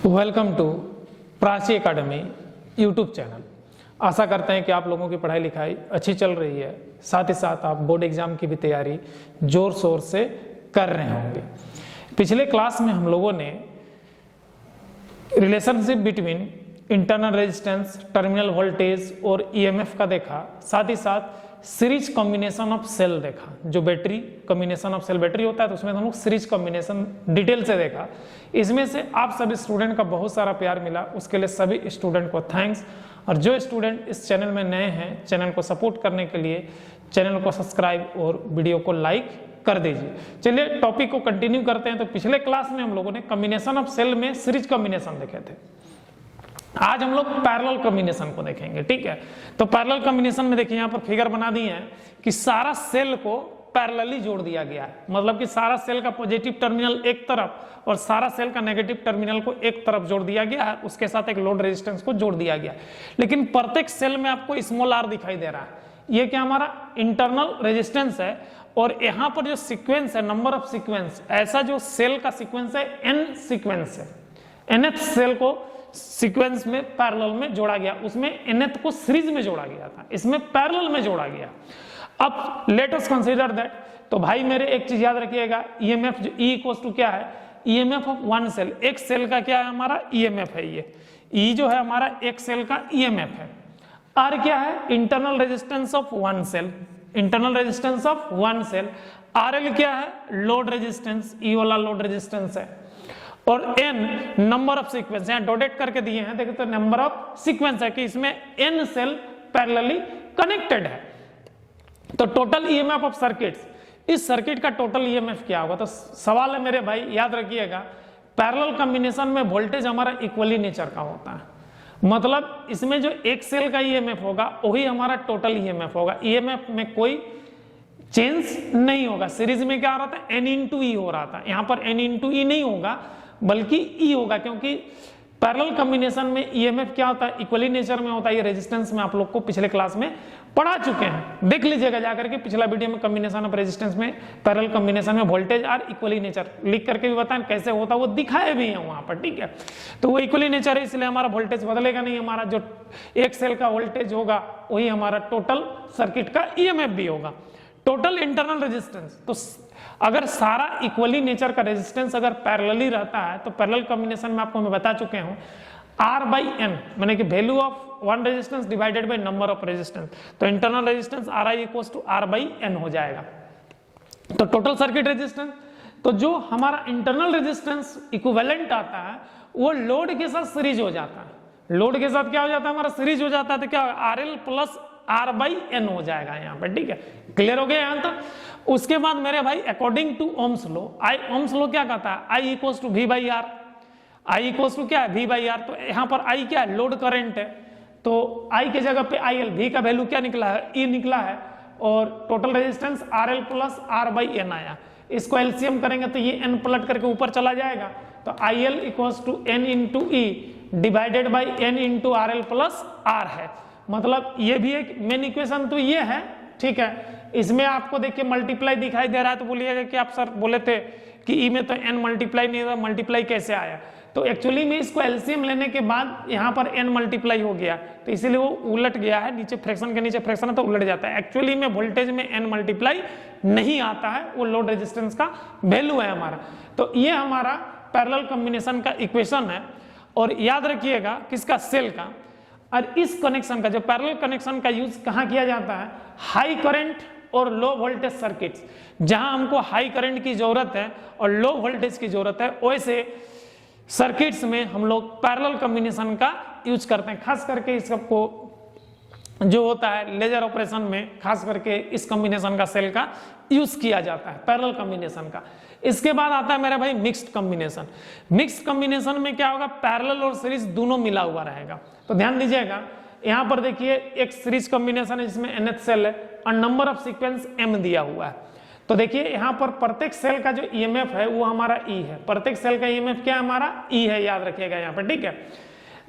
Welcome to Prachi academy YouTube channel. आशा करते हैं कि आप लोगों की पढ़ाई लिखाई अच्छी चल रही है, साथ ही साथ आप बोर्ड एग्जाम की भी तैयारी जोर शोर से कर रहे होंगे। पिछले क्लास में हम लोगों ने relationship between internal resistance, terminal voltage और ईएमएफ का देखा, साथ ही साथ सीरीज कॉम्बिनेशन ऑफ सेल देखा। जो battery combination of cell battery होता है तो उसमें हम लोग सीरीज कॉम्बिनेशन डिटेल से देखा। इसमें से आप सभी स्टूडेंट का बहुत सारा प्यार मिला, उसके लिए सभी स्टूडेंट को थैंक्स। और जो स्टूडेंट इस चैनल में नए हैं, चैनल को सपोर्ट करने के लिए चैनल को सब्सक्राइब और वीडियो को लाइक कर दीजिए। चलिए टॉपिक को कंटिन्यू करते हैं। तो पिछले क्लास में हम लोगों ने कॉम्बिनेशन ऑफ सेल में सीरीज कॉम्बिनेशन देखे थे। आज हम लोग पैरेलल कॉम्बिनेशन को देखेंगे, ठीक है। तो पैरेलल कॉम्बिनेशन में देखिए यहाँ पर फिगर बना दी है कि सारा सेल को पैरेलली जोड़ दिया गया है। मतलब कि सारा सेल का पॉजिटिव टर्मिनल एक तरफ और सारा सेल का नेगेटिव टर्मिनल को एक तरफ जोड़ दिया गया है, उसके साथ एक लोड रेजिस्टेंस को जोड़ दिया गया है। लेकिन प्रत्येक सेल में आपको स्मॉल आर दिखाई दे रहा है। ये क्या हमारा इंटरनल रेजिस्टेंस है। और यहाँ पर जो सीक्वेंस है, नंबर ऑफ सीक्वेंस, ऐसा जो सेल का सीक्वेंस है एन सीक्वेंस है। nth सेल को सीक्वेंस में पैरेलल में जोड़ा गया, उसमें nth को सीरीज में जोड़ा गया था, इसमें पैरेलल में जोड़ा गया। अब लेट अस कंसीडर दैट। तो भाई मेरे एक चीज याद रखिएगा, ईएमएफ जो ई इक्वल्स टू क्या है, ईएमएफ ऑफ वन सेल। एक सेल का क्या है हमारा ईएमएफ है। ये ई जो है हमारा एक सेल का ईएमएफ है। आर क्या है, internal resistance of one cell, internal resistance of one cell. RL क्या है, लोड रेजिस्टेंस, ई वाला लोड रेजिस्टेंस है। और n नंबर ऑफ सीक्वेंस, यहाँ डॉटेड करके दिए हैं, देखो तो नंबर ऑफ सीक्वेंस है कि इसमें n सेल पैरेलली कनेक्टेड है। तो टोटल ईएमएफ ऑफ सर्किट्स, इस सर्किट का टोटल ईएमएफ क्या होगा। तो सवाल है मेरे भाई, याद रखिएगा, पैरेलल कॉम्बिनेशन में वोल्टेज हमारा इक्वली नेचर का होता है। मतलब इसमें जो एक सेल का ईएमएफ होगा वही हमारा टोटल ईएमएफ होगा। ईएमएफ में कोई चेंज नहीं होगा। सीरीज में क्या हो रहा था, n इंटू ई हो रहा था, यहाँ पर n इंटू ई नहीं होगा बल्कि ई होगा, क्योंकि पैरेलल कॉम्बिनेशन में ईएमएफ क्या होता है, इक्वली नेचर में होता है। ये रेजिस्टेंस में आप लोग को पिछले क्लास में पढ़ा चुके हैं, देख लीजिएगा जाकर के पिछला वीडियो में। कॉम्बिनेशन ऑफ रेजिस्टेंस में पैरेलल कॉम्बिनेशन में वोल्टेज आर इक्वली नेचर लिख करके भी बताएं कैसे होता है, वो दिखाए भी है वहां पर, ठीक है। तो वो इक्वली नेचर है, इसलिए हमारा वोल्टेज बदलेगा नहीं। हमारा जो एक सेल का वोल्टेज होगा वही हमारा टोटल सर्किट का ईएमएफ भी होगा। टोटल इंटरनल रेजिस्टेंस, तो अगर सारा इक्वली नेचर का रेजिस्टेंस अगर पैरेलली रहता है तो पैरेलल कॉम्बिनेशन में आपको मैं बता चुके हूं, R बाई एन, माने कि value of one resistance divided by number of resistance. तो internal resistance Ri equals to R by N हो जाएगा। तो टोटल सर्किट रेजिस्टेंस, तो जो हमारा इंटरनल रेजिस्टेंस इक्विवेलेंट आता है वो लोड के साथ सीरीज हो जाता है। लोड के साथ क्या हो जाता है हमारा, सीरीज हो जाता है। तो क्या RL plus R by N हो जाएगा यहाँ पर, ठीक है। क्लियर हो गया यहाँ तक। उसके बाद मेरे भाई according to Ohm's law, Ohm's law क्या कहता है, I equals to V by R. I equals to क्या है, V बाई आर। तो यहाँ पर I क्या है, लोड करंट है। तो I के जगह पे IL, V का वैल्यू क्या निकला है, E निकला है। और total resistance RL plus R by N आया। इसको एलसीएम करेंगे तो ये n पलट करके ऊपर चला जाएगा। तो IL equals to n into E divided by n into RL plus R है। मतलब ये भी एक मेन इक्वेशन तो ये है, ठीक है। इसमें आपको देखिए मल्टीप्लाई दिखाई दे रहा है, तो बोलिएगा कि आप सर बोले थे कि ई में तो n मल्टीप्लाई नहीं था, मल्टीप्लाई कैसे आया। तो एक्चुअली में इसको एलसीएम लेने के बाद यहाँ पर n मल्टीप्लाई हो गया, तो इसीलिए वो उलट गया है। नीचे फ्रैक्शन के नीचे फ्रैक्शन है तो उलट जाता है। एक्चुअली में वोल्टेज में n मल्टीप्लाई नहीं आता है, वो लोड रेजिस्टेंस का वैल्यू है हमारा। तो ये हमारा पैरेलल कॉम्बिनेशन का इक्वेशन है। और याद रखिएगा किसका, सेल का। और इस कनेक्शन का, जो पैरेलल कनेक्शन का यूज कहाँ किया जाता है, हाई करंट और लो वोल्टेज सर्किट्स। जहां हमको हाई करंट की जरूरत है और लो वोल्टेज की जरूरत है, वैसे सर्किट्स में हम लोग पैरेलल कॉम्बिनेशन का यूज करते हैं। खास करके इस सबको जो होता है लेजर ऑपरेशन में, खास करके इस कॉम्बिनेशन का सेल का यूज किया जाता है, पैरेलल कॉम्बिनेशन का। इसके बाद आता है मेरा भाई मिक्स्ड कॉम्बिनेशन। मिक्स्ड कॉम्बिनेशन में क्या होगा, पैरेलल और सीरीज दोनों मिला हुआ रहेगा। तो ध्यान दीजिएगा, यहाँ पर देखिए एक सीरीज कॉम्बिनेशन है जिसमें nth सेल है और नंबर ऑफ सीक्वेंस m दिया हुआ है। तो देखिए यहाँ पर प्रत्येक सेल का जो ईएमएफ है वो हमारा E है। प्रत्येक सेल का ईएमएफ क्या है हमारा, E है, याद रखिएगा यहाँ पर, ठीक है।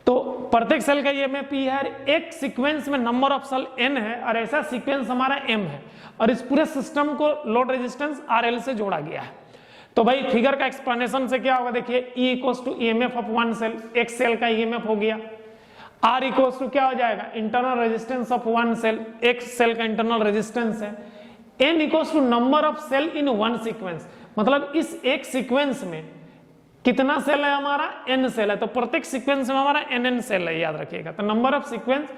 तो प्रत्येक सेल का ईएमएफ E है। एक सीक्वेंस में नंबर ऑफ सेल n है और ऐसा सीक्वेंस हमारा m है। और इस पूरे सिस्टम को लोड रेजिस्टेंस RL से जोड़ा गया है। तो भाई फिगर का एक्सप्लेनेशन से क्या होगा, देखिए E equals to EMF of one cell, एक सेल का EMF हो गया। R इक्वल्स टू क्या हो जाएगा, internal resistance of one cell, एक सेल का इंटरनल रेजिस्टेंस है। N equals to number of cell in one sequence, मतलब इस एक सीक्वेंस में कितना सेल है हमारा, n सेल है, तो प्रत्येक सीक्वेंस में हमारा n सेल है, याद रखिएगा। तो number of sequence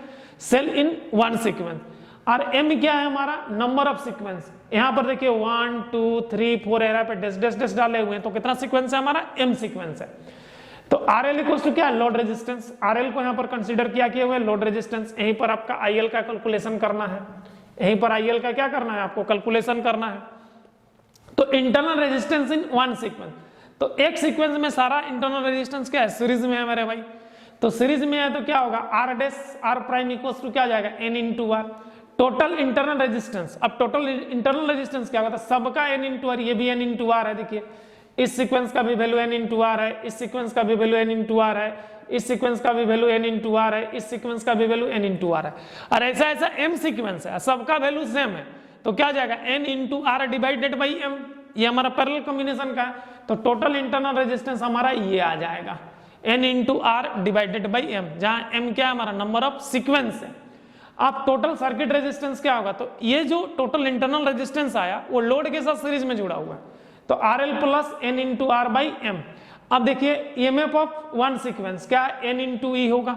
cell in one sequence. और m क्या है हमारा, नंबर ऑफ सीक्वेंस। यहां पर देखिए 1 2 3 4 एरा पे डैश डैश डैश डाले हुए हैं, तो कितना सीक्वेंस है हमारा, m सीक्वेंस है। तो RL इक्वल्स टू क्या है, लोड रेजिस्टेंस। RL को यहां पर कंसीडर किया किए हुए लोड रेजिस्टेंस। यहीं पर आपका IL का कैलकुलेशन करना है, यहीं पर IL का क्या करना है, आपको कैलकुलेशन करना है। तो internal resistance in one sequence, तो एक सीक्वेंस में सारा इंटरनल रेजिस्टेंस क्या है, सीरीज में है मेरे भाई। तो सीरीज में है तो क्या होगा, R dash R prime equals to क्या आ जाएगा, N into R। Total internal resistance, अब टोटल इंटरनल रेजिस्टेंस क्या होगा, सबका N इंटू R, ये भी N इंटू R है। देखिए इस सीक्वेंस का भी वैल्यू N इंटू R है, इस सीक्वेंस का भी वैल्यू N इंटू R है, इस सीक्वेंस का भी वैल्यू N इंटू R है, इस सीक्वेंस का भी वैल्यू N इंटू R है। और ऐसा ऐसा M सीक्वेंस है, सबका वैल्यू सेम है, तो क्या आ जाएगा, N into R divided by M, ये हमारा पैरेलल कॉम्बिनेशन का है। तो टोटल इंटरनल रेजिस्टेंस हमारा ये आ जाएगा, N into R divided by M, जहां M क्या है हमारा नंबर ऑफ सीक्वेंस है। अब टोटल सर्किट रेजिस्टेंस क्या होगा, तो ये जो टोटल इंटरनल रेजिस्टेंस आया वो लोड के साथ सीरीज में जुड़ा हुआ है, तो RL plus N into R by M। अब देखिए EMF ऑफ वन सीक्वेंस क्या है, N इंटू E होगा।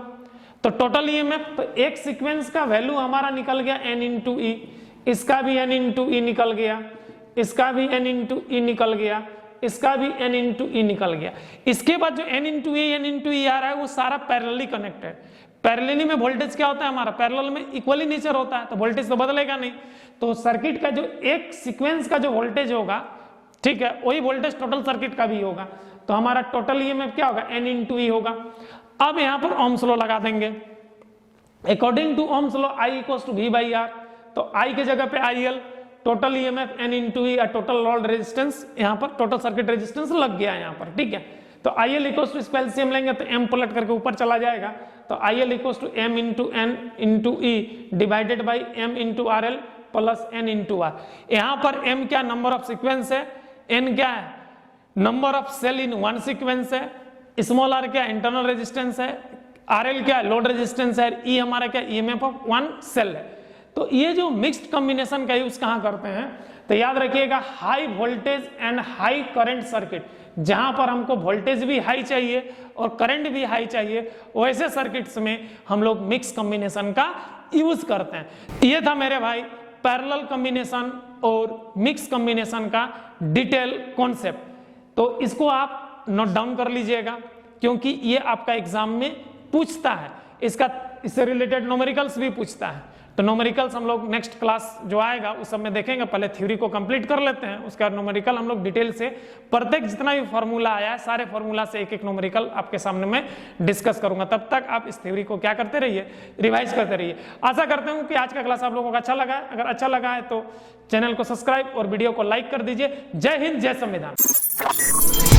तो टोटल EMF, तो एक सीक्वेंस का वैल्यू हमारा निकल गया N इंटू E, इसका भी N इंटू E निकल गया, इसका भी N इंटू E निकल गया, इसका भी N इंटू E निकल गया। इसके बाद जो N इंटू E आ रहा है वो सारा पैरेलली कनेक्टेड। पैरेलली में वोल्टेज क्या होता है हमारा, पैरेलल में इक्वली नेचर होता है, तो वोल्टेज तो बदलेगा नहीं। तो सर्किट का जो एक सीक्वेंस का जो वोल्टेज होगा, ठीक है, वही वोल्टेज टोटल सर्किट का भी होगा। तो हमारा टोटल EMF क्या होगा, N इंटू E होगा। अब यहाँ पर ओम्स लॉ लगा देंगे। According to Ohm's law I equals to V by R, तो I के जगह पे IL, total EMF N into E, total load resistance, यहाँ पर टोटल सर्किट रेजिस्टेंस लग गया यहाँ पर, ठीक है। तो IL इक्वल्स टू इसका एलसीएम लेंगे तो M पलट करके ऊपर चला जाएगा, तो IL equals to M into N into E divided by M into RL plus N into R। यहाँ पर M क्या नंबर ऑफ सीक्वेंस है, N क्या है number of cell in one sequence है, स्मॉल r क्या इंटरनल रेजिस्टेंस है, RL क्या लोड रेजिस्टेंस है, E हमारा क्या EMF ऑफ वन सेल है। तो ये जो मिक्स्ड कॉम्बिनेशन का यूज कहां करते हैं, तो याद रखिएगा high voltage and high current circuit, जहां पर हमको वोल्टेज भी हाई चाहिए और करंट भी हाई चाहिए, वैसे सर्किट्स में हम लोग मिक्स कॉम्बिनेशन का यूज करते हैं। ये था मेरे भाई पैरेलल कॉम्बिनेशन और मिक्स कॉम्बिनेशन का डिटेल कॉन्सेप्ट। तो इसको आप नोट डाउन कर लीजिएगा, क्योंकि ये आपका एग्जाम में पूछता है, इससे रिलेटेड न्यूमेरिकल्स भी पूछता है। तो न्यूमेरिकल्स हम लोग नेक्स्ट क्लास जो आएगा उस सब में देखेंगे, पहले थ्योरी को कंप्लीट कर लेते हैं, उसके बाद न्यूमेरिकल हम लोग डिटेल से प्रत्येक जितना भी फॉर्मूला आया है सारे फॉर्मूला से एक एक न्यूमेरिकल आपके सामने में डिस्कस करूंगा। तब तक आप इस थ्योरी को क्या करते रहिए, रिवाइज करते रहिए। आशा करते हूं कि आज का क्लास आप लोगों को अच्छा लगा है। अगर अच्छा लगा है तो चैनल को सब्सक्राइब और वीडियो को लाइक कर दीजिए। जय हिंद, जय संविधान।